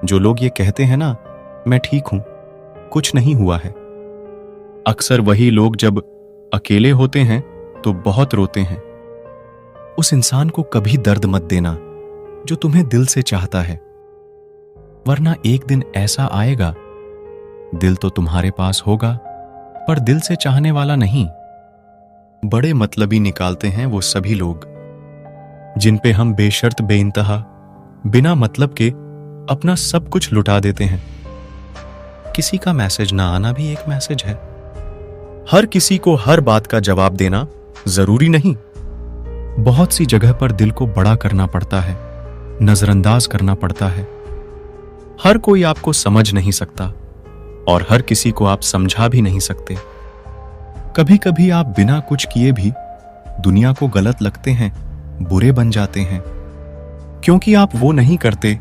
जो लोग ये कहते हैं ना, मैं ठीक हूं, कुछ नहीं हुआ है, अक्सर वही लोग जब अकेले होते हैं तो बहुत रोते हैं। उस इंसान को कभी दर्द मत देना जो तुम्हें दिल से चाहता है, वरना एक दिन ऐसा आएगा, दिल तो तुम्हारे पास होगा पर दिल से चाहने वाला नहीं। बड़े मतलबी निकालते हैं वो सभी लोग जिन पे हम बेशर्त बेइंतहा बिना मतलब के अपना सब कुछ लुटा देते हैं। किसी का मैसेज ना आना भी एक मैसेज है। हर किसी को हर बात का जवाब देना जरूरी नहीं। बहुत सी जगह पर दिल को बड़ा करना पड़ता है, नजरअंदाज करना पड़ता है। हर कोई आपको समझ नहीं सकता और हर किसी को आप समझा भी नहीं सकते। कभी कभी आप बिना कुछ किए भी दुनिया को गलत लगते हैं, बुरे बन जाते हैं, क्योंकि आप वो नहीं करते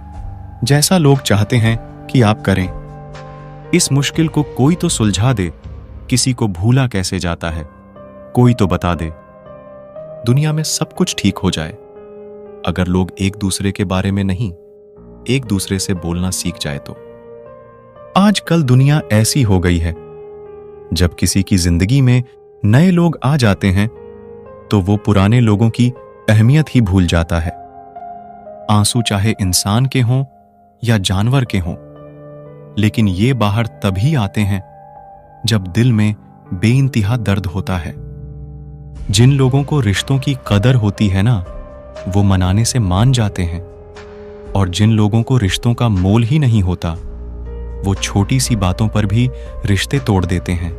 जैसा लोग चाहते हैं कि आप करें। इस मुश्किल को कोई तो सुलझा दे। किसी को भूला कैसे जाता है, कोई तो बता दे। दुनिया में सब कुछ ठीक हो जाए अगर लोग एक दूसरे के बारे में नहीं, एक दूसरे से बोलना सीख जाए तो। आजकल दुनिया ऐसी हो गई है, जब किसी की जिंदगी में नए लोग आ जाते हैं तो वो पुराने लोगों की अहमियत ही भूल जाता है। आंसू चाहे इंसान के हों या जानवर के हों, लेकिन ये बाहर तभी आते हैं जब दिल में बेइंतहा दर्द होता है। जिन लोगों को रिश्तों की कदर होती है ना, वो मनाने से मान जाते हैं, और जिन लोगों को रिश्तों का मोल ही नहीं होता, वो छोटी सी बातों पर भी रिश्ते तोड़ देते हैं।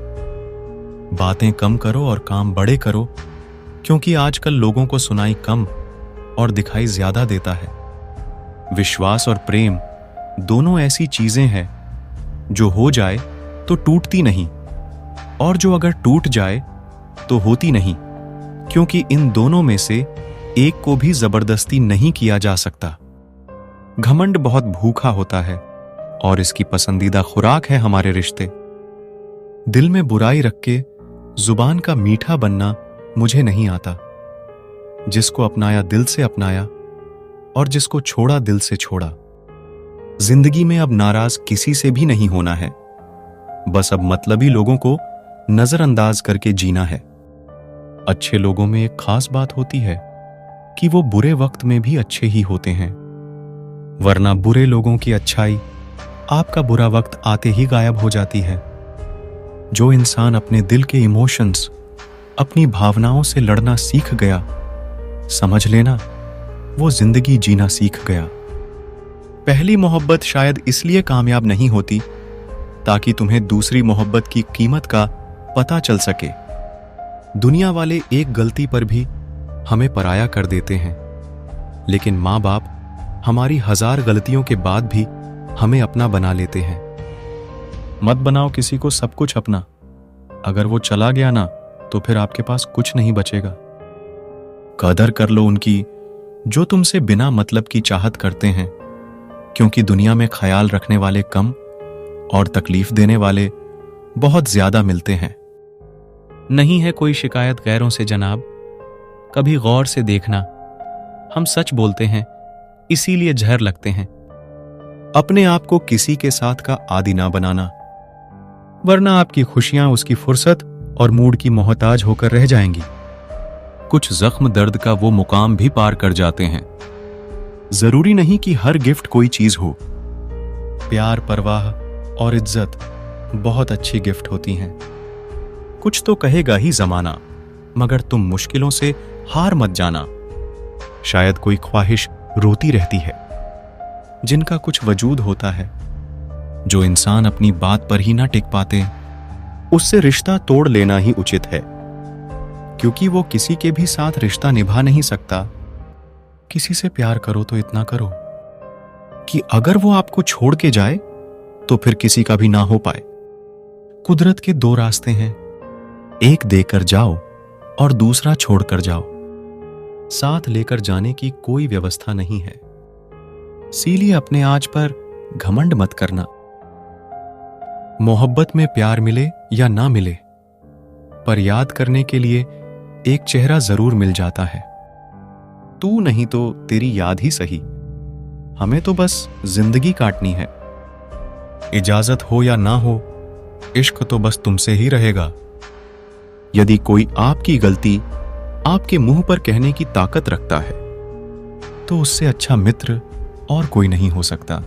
बातें कम करो और काम बड़े करो, क्योंकि आजकल लोगों को सुनाई कम और दिखाई ज्यादा देता है। विश्वास और प्रेम दोनों ऐसी चीजें हैं जो हो जाए तो टूटती नहीं, और जो अगर टूट जाए तो होती नहीं, क्योंकि इन दोनों में से एक को भी जबरदस्ती नहीं किया जा सकता। घमंड बहुत भूखा होता है और इसकी पसंदीदा खुराक है हमारे रिश्ते। दिल में बुराई रख के जुबान का मीठा बनना मुझे नहीं आता। जिसको अपनाया दिल से अपनाया, और जिसको छोड़ा दिल से छोड़ा। जिंदगी में अब नाराज किसी से भी नहीं होना है, बस अब मतलबी लोगों को नजरअंदाज करके जीना है। अच्छे लोगों में एक खास बात होती है कि वो बुरे वक्त में भी अच्छे ही होते हैं, वरना बुरे लोगों की अच्छाई आपका बुरा वक्त आते ही गायब हो जाती है। जो इंसान अपने दिल के इमोशंस, अपनी भावनाओं से लड़ना सीख गया, समझ लेना वो जिंदगी जीना सीख गया। पहली मोहब्बत शायद इसलिए कामयाब नहीं होती ताकि तुम्हें दूसरी मोहब्बत की कीमत का पता चल सके। दुनिया वाले एक गलती पर भी हमें पराया कर देते हैं, लेकिन माँ बाप हमारी 1000 गलतियों के बाद भी हमें अपना बना लेते हैं। मत बनाओ किसी को सब कुछ अपना। अगर वो चला गया ना, तो फिर आपके पास कुछ नहीं बचेगा। कदर कर लो उनकी जो तुमसे बिना मतलब की चाहत करते हैं, क्योंकि दुनिया में ख्याल रखने वाले कम और तकलीफ देने वाले बहुत ज्यादा मिलते हैं। नहीं है कोई शिकायत गैरों से जनाब, कभी गौर से देखना। हम सच बोलते हैं इसीलिए जहर लगते हैं। अपने आप को किसी के साथ का आदी ना बनाना, वरना आपकी खुशियां उसकी फुर्सत और मूड की मोहताज होकर रह जाएंगी। कुछ जख्म दर्द का वो मुकाम भी पार कर जाते हैं। जरूरी नहीं कि हर गिफ्ट कोई चीज हो। प्यार, परवाह और इज्जत बहुत अच्छी गिफ्ट होती हैं। कुछ तो कहेगा ही जमाना, मगर तुम मुश्किलों से हार मत जाना। शायद कोई ख्वाहिश रोती रहती है जिनका कुछ वजूद होता है। जो इंसान अपनी बात पर ही ना टिक पाते, उससे रिश्ता तोड़ लेना ही उचित है, क्योंकि वो किसी के भी साथ रिश्ता निभा नहीं सकता। किसी से प्यार करो तो इतना करो कि अगर वो आपको छोड़ के जाए तो फिर किसी का भी ना हो पाए। कुदरत के 2 रास्ते हैं, एक देकर जाओ और दूसरा छोड़कर जाओ। साथ लेकर जाने की कोई व्यवस्था नहीं है। इसीलिए अपने आज पर घमंड मत करना। मोहब्बत में प्यार मिले या ना मिले, पर याद करने के लिए एक चेहरा जरूर मिल जाता है। तू नहीं तो तेरी याद ही सही। हमें तो बस जिंदगी काटनी है। इजाजत हो या ना हो, इश्क तो बस तुमसे ही रहेगा। यदि कोई आपकी गलती आपके मुंह पर कहने की ताकत रखता है तो उससे अच्छा मित्र और कोई नहीं हो सकता।